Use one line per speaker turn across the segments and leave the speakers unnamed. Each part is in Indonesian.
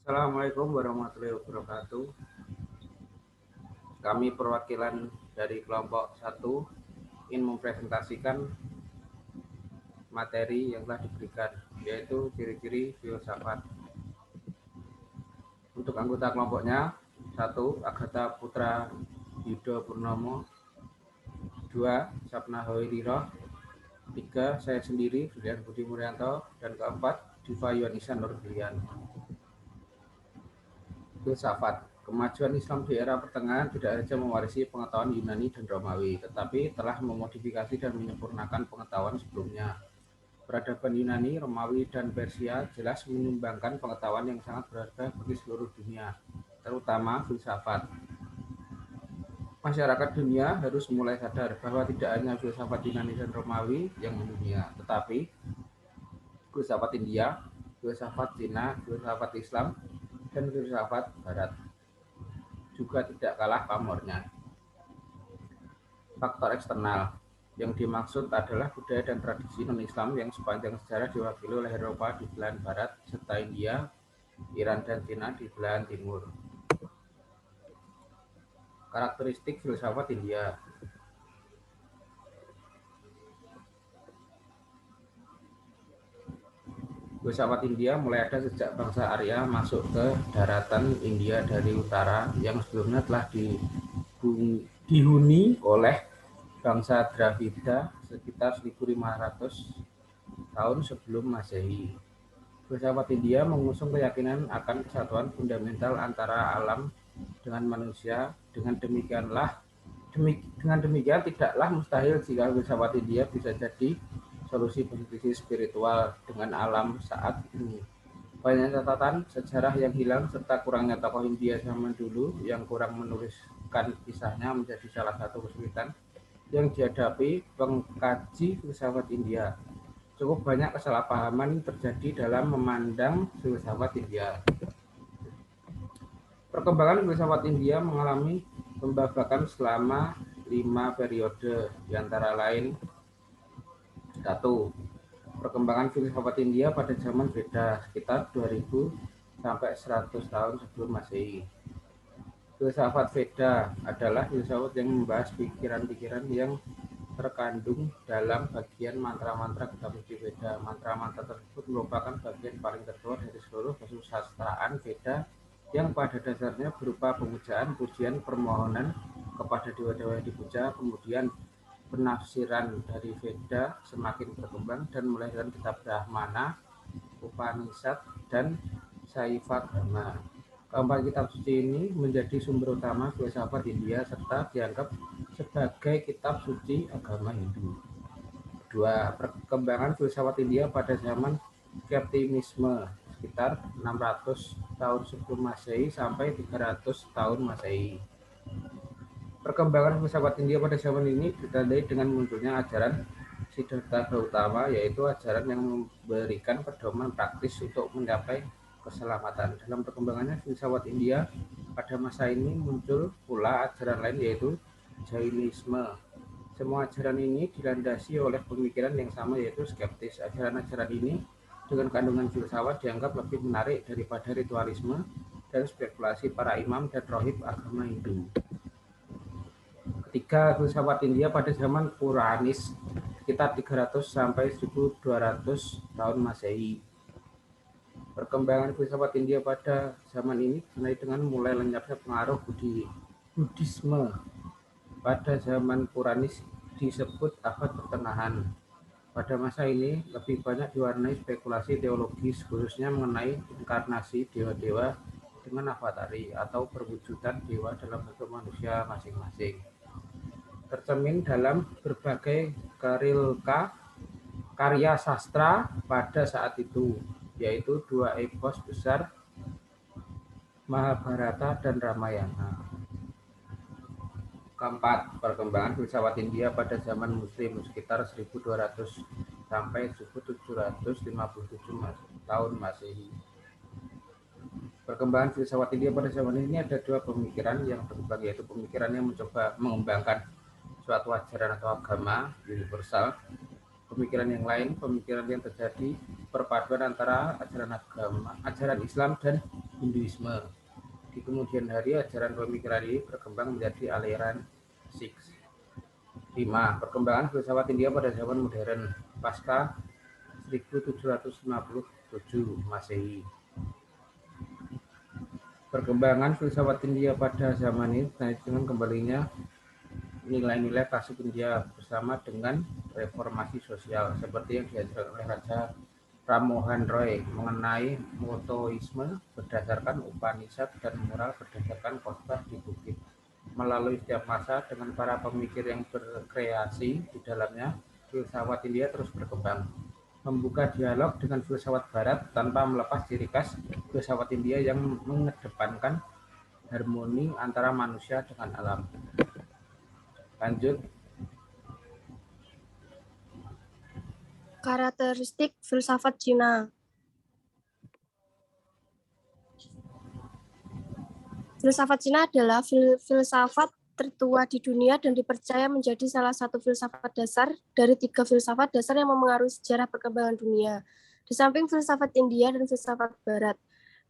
Assalamualaikum warahmatullahi wabarakatuh. Kami perwakilan dari kelompok 1 ingin mempresentasikan materi yang telah diberikan, yaitu ciri-ciri filsafat. Untuk anggota kelompoknya, 1. Agatha Putra Yudo Purnomo, 2. Sapna Hoiriroh, 3. Saya sendiri, Julian Budi Muryanto, dan keempat, Diva Yuanisa Nurbilian. Filsafat. Kemajuan Islam di era pertengahan tidak saja mewarisi pengetahuan Yunani dan Romawi, tetapi telah memodifikasi dan menyempurnakan pengetahuan sebelumnya. Peradaban Yunani, Romawi, dan Persia jelas menyumbangkan pengetahuan yang sangat berharga bagi seluruh dunia, terutama filsafat. Masyarakat dunia harus mulai sadar bahwa tidak hanya filsafat Yunani dan Romawi yang mendunia, tetapi filsafat India, filsafat Cina, filsafat Islam, dan filsafat Barat juga tidak kalah pamornya. Faktor eksternal yang dimaksud adalah budaya dan tradisi non-Islam yang sepanjang sejarah diwakili oleh Eropa di belahan barat serta India, Iran, dan Cina di belahan timur. Karakteristik filsafat India. Filsafat India mulai ada sejak bangsa Arya masuk ke daratan India dari utara yang sebelumnya telah dihuni oleh bangsa Dravida sekitar 1500 tahun sebelum Masehi. Filsafat India mengusung keyakinan akan kesatuan fundamental antara alam dengan manusia. Dengan demikian tidaklah mustahil jika filsafat India bisa jadi solusi bagi krisis spiritual dengan alam saat ini. Banyak catatan sejarah yang hilang serta kurangnya tokoh India zaman dulu yang kurang menuliskan kisahnya menjadi salah satu kesulitan yang dihadapi pengkaji filsafat India. Cukup banyak kesalahpahaman terjadi dalam memandang filsafat India. Perkembangan filsafat India mengalami pembabakan selama 5 periode, di antara lain 1. Perkembangan filsafat India pada zaman Veda sekitar 2000 sampai 100 tahun sebelum Masehi. Filsafat Veda adalah filsafat yang membahas pikiran-pikiran yang terkandung dalam bagian mantra-mantra kitab suci Veda. Mantra-mantra tersebut merupakan bagian paling tertua dari seluruh kesusastraan Veda yang pada dasarnya berupa pemujaan, pujian, permohonan kepada dewa-dewa yang dipuja. Kemudian penafsiran dari Veda semakin berkembang dan melahirkan kitab Brahmana, Upanishad, dan Saivagama. Keempat kitab suci ini menjadi sumber utama filsafat India serta dianggap sebagai kitab suci agama Hindu. 2. Perkembangan filsafat India pada zaman skeptisisme sekitar 600 tahun sebelum Masehi sampai 300 tahun Masehi. Perkembangan filsafat India pada zaman ini ditandai dengan munculnya ajaran Siddhartha Gautama, yaitu ajaran yang memberikan pedoman praktis untuk mencapai keselamatan. Dalam perkembangannya filsafat India pada masa ini muncul pula ajaran lain, yaitu Jainisme. Semua ajaran ini dilandasi oleh pemikiran yang sama, yaitu skeptis. Ajaran-ajaran ini dengan kandungan filsafat dianggap lebih menarik daripada ritualisme dan spekulasi para imam dan rohib agama Hindu. Ketiga, filsafat India pada zaman Puranis sekitar 300 sampai 1200 tahun Masehi. Perkembangan filsafat India pada zaman ini ditandai dengan mulai lenyapnya pengaruh Buddhisme. Pada zaman Puranis disebut abad pertengahan. Pada masa ini lebih banyak diwarnai spekulasi teologis, khususnya mengenai inkarnasi dewa-dewa dengan avatari atau perwujudan dewa dalam bentuk manusia masing-masing. Tercermin dalam berbagai karya sastra pada saat itu, yaitu 2 epos besar, Mahabharata dan Ramayana. Keempat, perkembangan filsafat India pada zaman Muslim sekitar 1200 sampai 1757 tahun Masehi. Perkembangan filsafat India pada zaman ini ada 2 pemikiran yang berkembang, yaitu pemikiran yang mencoba mengembangkan suatu ajaran atau agama universal. Pemikiran yang lain, pemikiran yang terjadi perpaduan antara ajaran Islam dan Hinduisme. Di kemudian hari, ajaran pemikiran ini berkembang menjadi aliran Sikh. 5. Perkembangan filsafat India pada zaman modern pasca 1757 Masehi. Perkembangan filsafat India pada zaman ini dengan kembalinya nilai-nilai klasik India bersama dengan reformasi sosial seperti yang diajarkan oleh Raja Ram Mohan Roy mengenai motoisme berdasarkan Upanishad dan moral berdasarkan khotbah di bukit. Melalui setiap masa dengan para pemikir yang berkreasi di dalamnya, filsafat India terus berkembang, membuka dialog dengan filsafat Barat tanpa melepas ciri khas filsafat India yang mengedepankan harmoni antara manusia dengan alam. Lanjut.
Karakteristik filsafat Cina. Filsafat Cina adalah filsafat tertua di dunia dan dipercaya menjadi salah satu filsafat dasar dari 3 filsafat dasar yang memengaruhi sejarah perkembangan dunia. Di samping filsafat India dan filsafat Barat,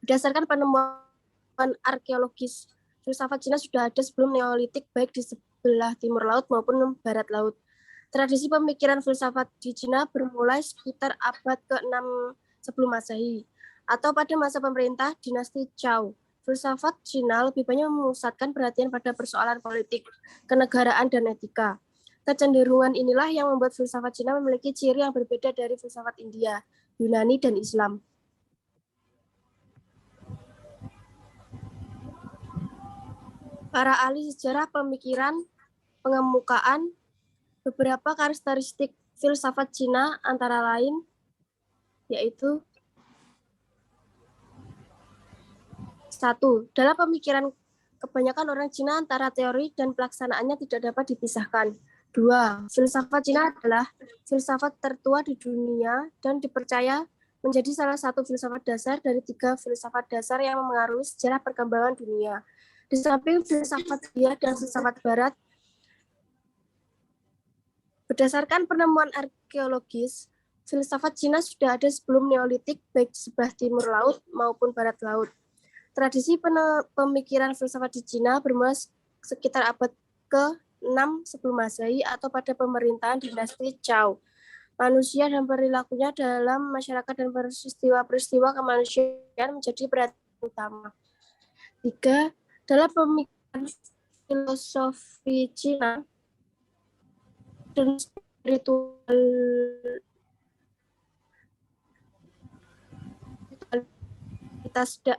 berdasarkan penemuan arkeologis, filsafat Cina sudah ada sebelum Neolitik baik di sebelah timur laut maupun barat laut. Tradisi pemikiran filsafat di Cina bermulai sekitar abad ke-6 sebelum Masehi atau pada masa pemerintah dinasti Zhou. Filsafat Cina lebih banyak memusatkan perhatian pada persoalan politik, kenegaraan, dan etika. Kecenderungan inilah yang membuat filsafat Cina memiliki ciri yang berbeda dari filsafat India, Yunani, dan Islam. Para ahli sejarah pemikiran pengemukaan beberapa karakteristik filsafat Cina antara lain yaitu 1. Dalam pemikiran kebanyakan orang Cina antara teori dan pelaksanaannya tidak dapat dipisahkan. 2. Filsafat Cina adalah filsafat tertua di dunia dan dipercaya menjadi salah satu filsafat dasar dari 3 filsafat dasar yang memengaruhi sejarah perkembangan dunia. Di samping filsafat India dan filsafat Barat, berdasarkan penemuan arkeologis, filsafat Cina sudah ada sebelum Neolitik baik di sebelah timur laut maupun barat laut. Tradisi pemikiran filsafat di Cina bermula sekitar abad ke-6 sebelum Masehi atau pada pemerintahan dinasti Zhou. Manusia dan perilakunya dalam masyarakat dan peristiwa-peristiwa kemanusiaan menjadi perhatian utama. 3. Dalam pemikiran filosofi Cina dan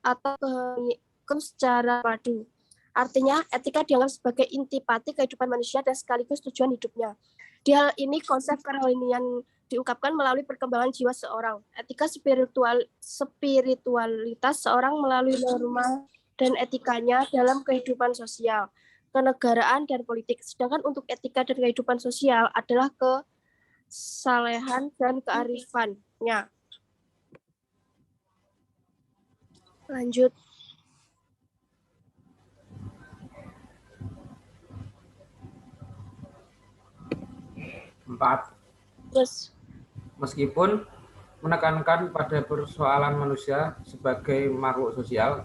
atau kehukum secara padu. Artinya, etika dianggap sebagai intipati kehidupan manusia dan sekaligus tujuan hidupnya. Di hal ini, konsep kerohanian diungkapkan melalui perkembangan jiwa seorang. Etika spiritualitas seorang melalui norma dan etikanya dalam kehidupan sosial, kenegaraan, dan politik. Sedangkan untuk etika dan kehidupan sosial adalah kesalehan dan kearifannya. Lanjut.
Empat.
Terus.
Meskipun menekankan pada persoalan manusia sebagai makhluk sosial,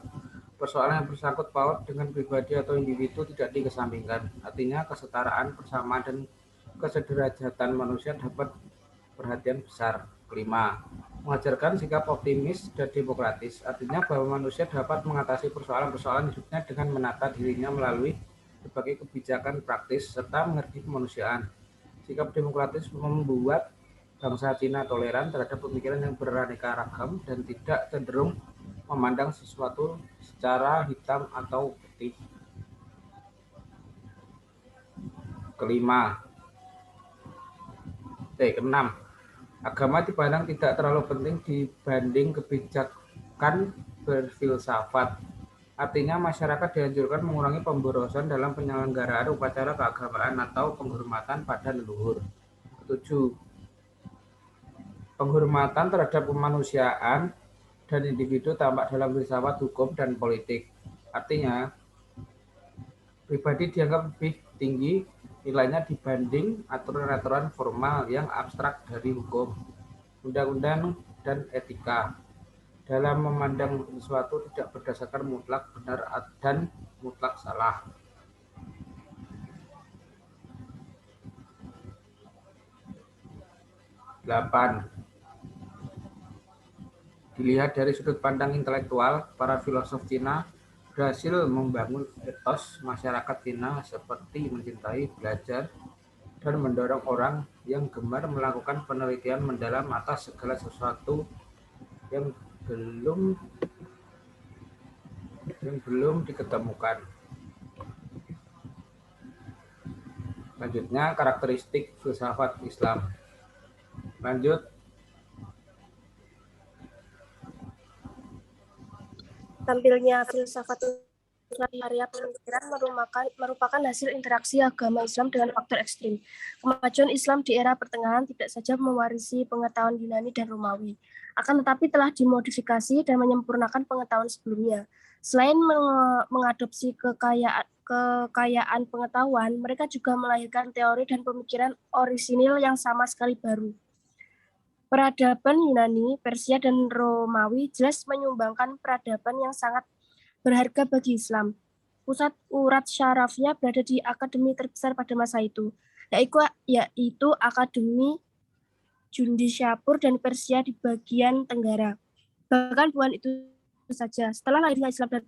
persoalan yang bersangkut paut dengan pribadi atau individu tidak dikesampingkan. Artinya kesetaraan, persamaan, dan kesederajatan manusia dapat perhatian besar. 5. Mengajarkan sikap optimis dan demokratis. Artinya bahwa manusia dapat mengatasi persoalan-persoalan hidupnya dengan menata dirinya melalui berbagai kebijakan praktis serta mengerti kemanusiaan. Sikap demokratis membuat bangsa Cina toleran terhadap pemikiran yang beraneka ragam dan tidak cenderung memandang sesuatu secara hitam atau putih. Keenam, agama dipandang tidak terlalu penting dibanding kebijakan berfilsafat. Artinya masyarakat dianjurkan mengurangi pemborosan dalam penyelenggaraan upacara keagamaan atau penghormatan pada leluhur. 7. Penghormatan terhadap kemanusiaan dan individu tampak dalam filsafat hukum dan politik. Artinya, pribadi dianggap lebih tinggi nilainya dibanding aturan-aturan formal yang abstrak dari hukum, undang-undang, dan etika. dalam memandang sesuatu tidak berdasarkan mutlak benar dan mutlak salah. Delapan, dilihat dari sudut pandang intelektual, para filosof Cina berhasil membangun etos masyarakat Cina seperti mencintai, belajar, dan mendorong orang yang gemar melakukan penelitian mendalam atas segala sesuatu yang belum diketemukan. Selanjutnya, karakteristik filsafat Islam. Lanjut.
Tampilnya filsafat karya pemikiran merupakan hasil interaksi agama Islam dengan faktor ekstrim. Kemajuan Islam di era pertengahan tidak saja mewarisi pengetahuan Yunani dan Romawi, akan tetapi telah dimodifikasi dan menyempurnakan pengetahuan sebelumnya. Selain mengadopsi kekayaan pengetahuan, mereka juga melahirkan teori dan pemikiran orisinil yang sama sekali baru. Peradaban Yunani, Persia, dan Romawi jelas menyumbangkan peradaban yang sangat berharga bagi Islam. Pusat urat syarafnya berada di akademi terbesar pada masa itu, yaitu Akademi Jundishapur dan Persia di bagian tenggara. Bahkan bukan itu saja, setelah lahirnya Islam dan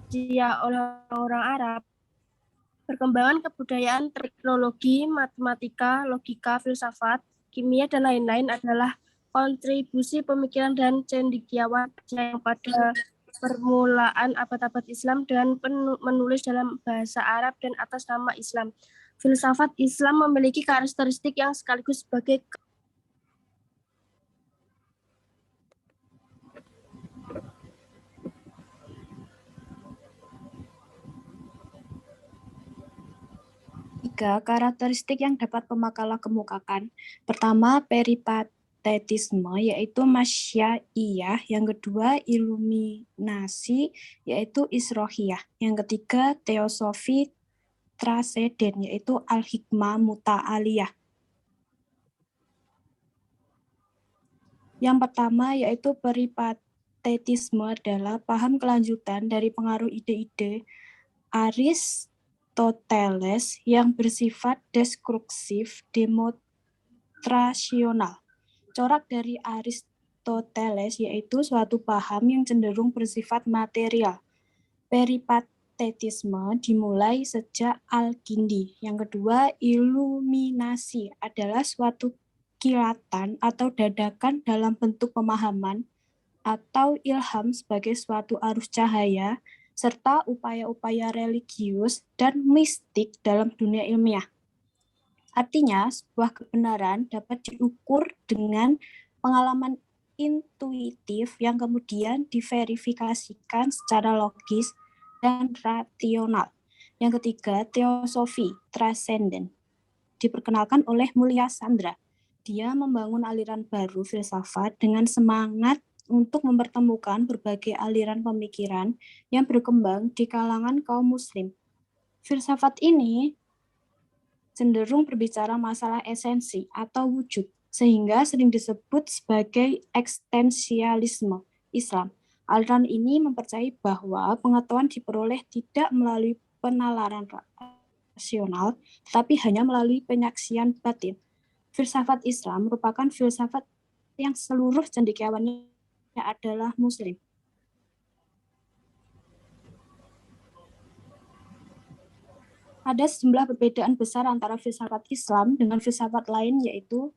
Persia oleh orang Arab, perkembangan kebudayaan, teknologi, matematika, logika, filsafat, kimia, dan lain-lain adalah kontribusi pemikiran dan cendekiawan yang pada permulaan abad-abad Islam dengan menulis dalam bahasa Arab dan atas nama Islam. Filsafat Islam memiliki karakteristik yang sekaligus sebagai
Tiga karakteristik yang dapat pemakalah kemukakan. Pertama, peripatetisme, yaitu masyaiyah. Yang kedua, iluminasi, yaitu isrohiyah. Yang ketiga, teosofi traseden, yaitu al-hikmah muta'aliyah. Yang pertama, yaitu peripatetisme adalah paham kelanjutan dari pengaruh ide-ide Aristoteles yang bersifat deskriptif demonstrasional. Corak dari Aristoteles yaitu suatu paham yang cenderung bersifat material. Peripatetisme dimulai sejak Al-Kindi. Yang kedua, iluminasi adalah suatu kilatan atau dadakan dalam bentuk pemahaman atau ilham sebagai suatu arus cahaya serta upaya-upaya religius dan mistik dalam dunia ilmiah. Artinya, sebuah kebenaran dapat diukur dengan pengalaman intuitif yang kemudian diverifikasikan secara logis dan rasional. Yang ketiga, teosofi transenden. Diperkenalkan oleh Mulya Sandra. Dia membangun aliran baru filsafat dengan semangat untuk mempertemukan berbagai aliran pemikiran yang berkembang di kalangan kaum muslim. Filsafat ini cenderung berbicara masalah esensi atau wujud, sehingga sering disebut sebagai eksistensialisme Islam. Aliran ini mempercayai bahwa pengetahuan diperoleh tidak melalui penalaran rasional, tetapi hanya melalui penyaksian batin. Filsafat Islam merupakan filsafat yang seluruh cendekiawannya adalah muslim. Ada sejumlah perbedaan besar antara filsafat Islam dengan filsafat lain, yaitu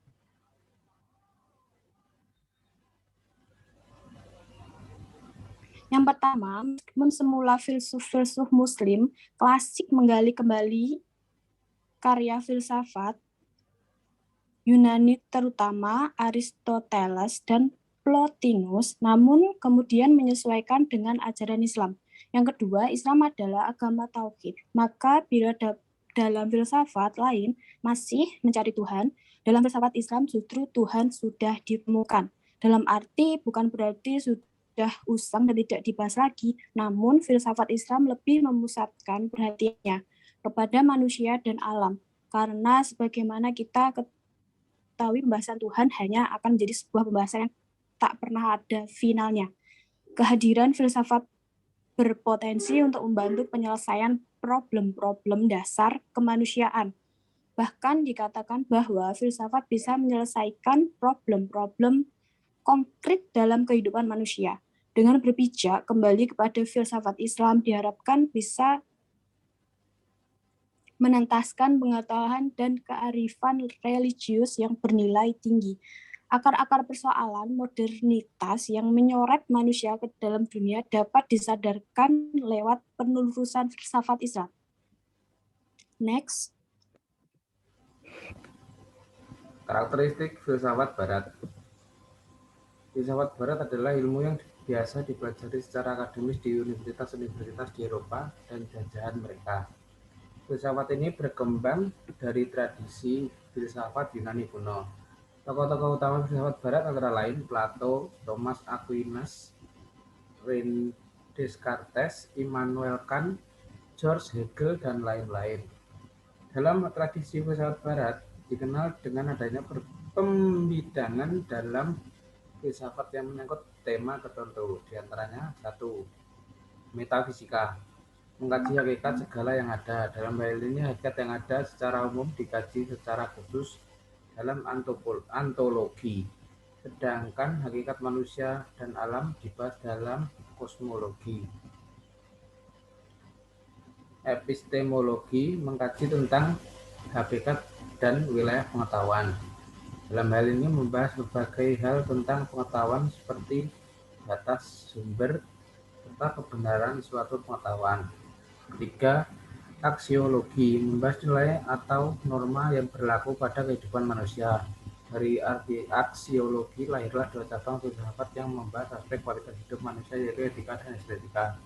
yang pertama, meskipun semula filsuf-filsuf muslim klasik menggali kembali karya filsafat Yunani terutama Aristoteles dan Plotinus, namun kemudian menyesuaikan dengan ajaran Islam. Yang kedua, Islam adalah agama tauhid. Maka bila dalam filsafat lain masih mencari Tuhan, dalam filsafat Islam justru Tuhan sudah ditemukan. Dalam arti bukan berarti sudah usang dan tidak dibahas lagi, namun filsafat Islam lebih memusatkan perhatiannya kepada manusia dan alam. Karena sebagaimana kita mengetahui pembahasan Tuhan hanya akan menjadi sebuah pembahasan yang tak pernah ada finalnya. Kehadiran filsafat berpotensi untuk membantu penyelesaian problem-problem dasar kemanusiaan. Bahkan dikatakan bahwa filsafat bisa menyelesaikan problem-problem konkret dalam kehidupan manusia. Dengan berpijak kembali kepada filsafat Islam diharapkan bisa menentaskan pengetahuan dan kearifan religius yang bernilai tinggi. Akar-akar persoalan modernitas yang menyoret manusia ke dalam dunia dapat disadarkan lewat penelusuran filsafat Islam. Next.
Karakteristik filsafat Barat. Filsafat Barat adalah ilmu yang biasa dipelajari secara akademis di universitas-universitas di Eropa dan jajahan mereka. Filsafat ini berkembang dari tradisi filsafat Yunani kuno. Tokoh-tokoh utama filsafat Barat antara lain Plato, Thomas Aquinas, René Descartes, Immanuel Kant, George Hegel, dan lain-lain. Dalam tradisi filsafat Barat dikenal dengan adanya pembidangan dalam filsafat yang menyangkut tema tertentu, diantaranya 1. Metafisika, mengkaji hakikat segala yang ada. Dalam hal ini hakikat yang ada secara umum dikaji secara khusus dalam antologi, sedangkan hakikat manusia dan alam dibahas dalam kosmologi. Epistemologi, mengkaji tentang hakikat dan wilayah pengetahuan. Dalam hal ini membahas berbagai hal tentang pengetahuan seperti batas sumber serta kebenaran suatu pengetahuan. 3. Aksiologi, membahas nilai atau norma yang berlaku pada kehidupan manusia. Dari arti aksiologi lahirlah dua cabang filsafat yang membahas aspek kualitas hidup manusia, yaitu etika dan estetika.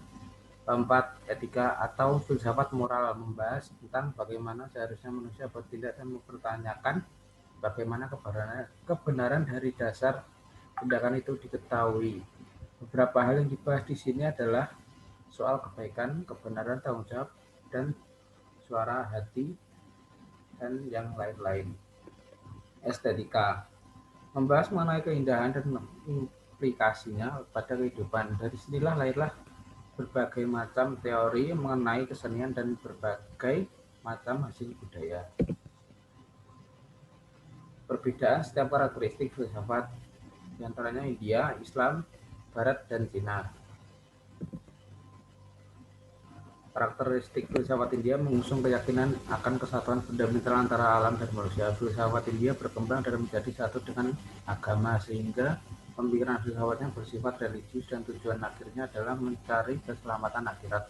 4. Etika atau filsafat moral, membahas tentang bagaimana seharusnya manusia bertindak dan mempertanyakan bagaimana kebenaran dari dasar tindakan itu diketahui. Beberapa hal yang dibahas di sini adalah soal kebaikan, kebenaran, tanggung jawab, dan suara hati, dan yang lain-lain. Estetika, membahas mengenai keindahan dan implikasinya pada kehidupan. Dari sinilah lahirlah berbagai macam teori mengenai kesenian dan berbagai macam hasil budaya. Perbedaan setiap karakteristik filsafat, diantaranya India, Islam, Barat, dan Cina. Karakteristik filsafat India mengusung keyakinan akan kesatuan fundamental antara alam dan manusia. Filsafat India berkembang dan menjadi satu dengan agama, sehingga pemikiran filsafatnya bersifat religius dan tujuan akhirnya adalah mencari keselamatan akhirat.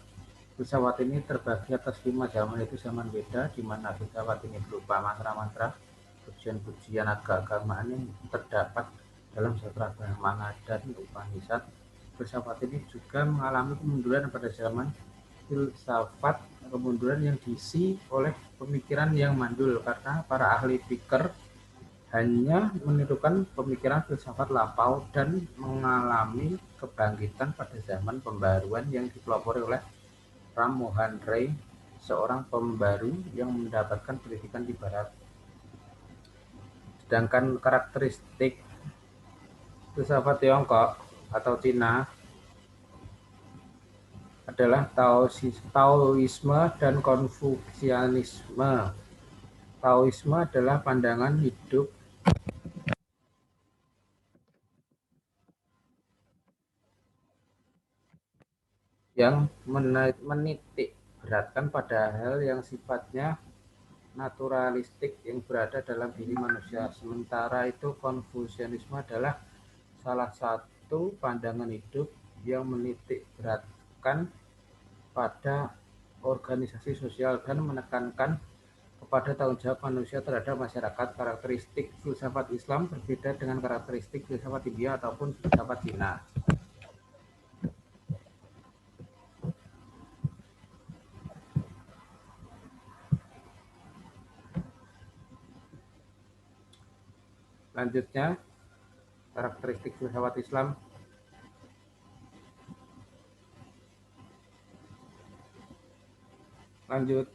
Filsafat ini terbagi atas 5 zaman, yaitu zaman Weda, di mana filsafat ini berupa mantra-mantra, pujian-pujian keagamaan yang terdapat dalam sastra Brahmana dan Upanishad. Filsafat ini juga mengalami kemunduran pada zaman filsafat, kemunduran yang diisi oleh pemikiran yang mandul karena para ahli pikir hanya menirukan pemikiran filsafat lampau dan mengalami kebangkitan pada zaman pembaruan yang dipelopori oleh Ram Mohan Ray, seorang pembaru yang mendapatkan pendidikan di Barat. Sedangkan karakteristik filsafat Tiongkok atau Cina adalah Taoisme dan Konfusianisme. Taoisme adalah pandangan hidup yang menitik beratkan pada hal yang sifatnya naturalistik yang berada dalam diri manusia. Sementara itu Konfusianisme adalah salah satu pandangan hidup yang menitik beratkan pada organisasi sosial dan menekankan kepada tanggung jawab manusia terhadap masyarakat. Karakteristik filsafat Islam berbeda dengan karakteristik filsafat India ataupun filsafat Cina. Selanjutnya, karakteristik filsafat Islam. Lanjut.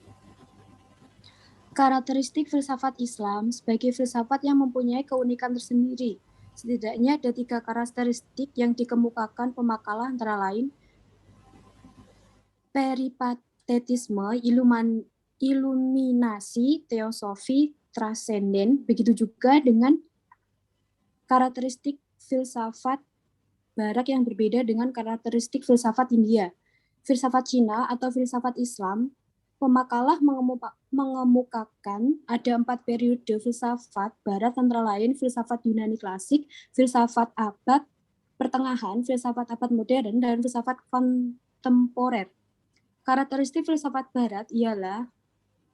Karakteristik filsafat Islam sebagai filsafat yang mempunyai keunikan tersendiri. Setidaknya ada 3 karakteristik yang dikemukakan pemakalah antara lain peripatetisme, iluminasi, teosofi, transenden, begitu juga dengan karakteristik filsafat Barat yang berbeda dengan karakteristik filsafat India. Filsafat Cina atau filsafat Islam, pemakalah mengemukakan ada 4 periode filsafat Barat antara lain filsafat Yunani klasik, filsafat abad pertengahan, filsafat abad modern, dan filsafat kontemporer. Karakteristik filsafat Barat ialah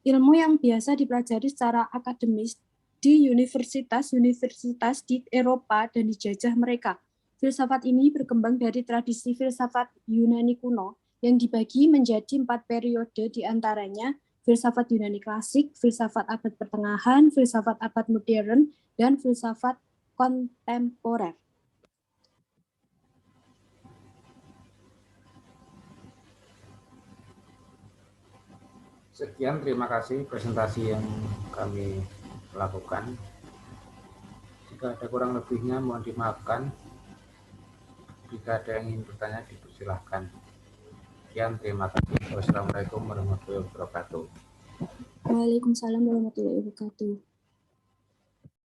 ilmu yang biasa dipelajari secara akademis di universitas-universitas di Eropa dan dijajah mereka. Filsafat ini berkembang dari tradisi filsafat Yunani kuno yang dibagi menjadi 4 periode, di antaranya filsafat Yunani klasik, filsafat abad pertengahan, filsafat abad modern, dan filsafat kontemporer.
Sekian, terima kasih presentasi yang kami lakukan. Jika ada kurang lebihnya mohon dimaafkan. Jika ada yang ingin bertanya dipersilahkan. Sekian, terima kasih. Wassalamualaikum warahmatullahi wabarakatuh.
Waalaikumsalam warahmatullahi wabarakatuh.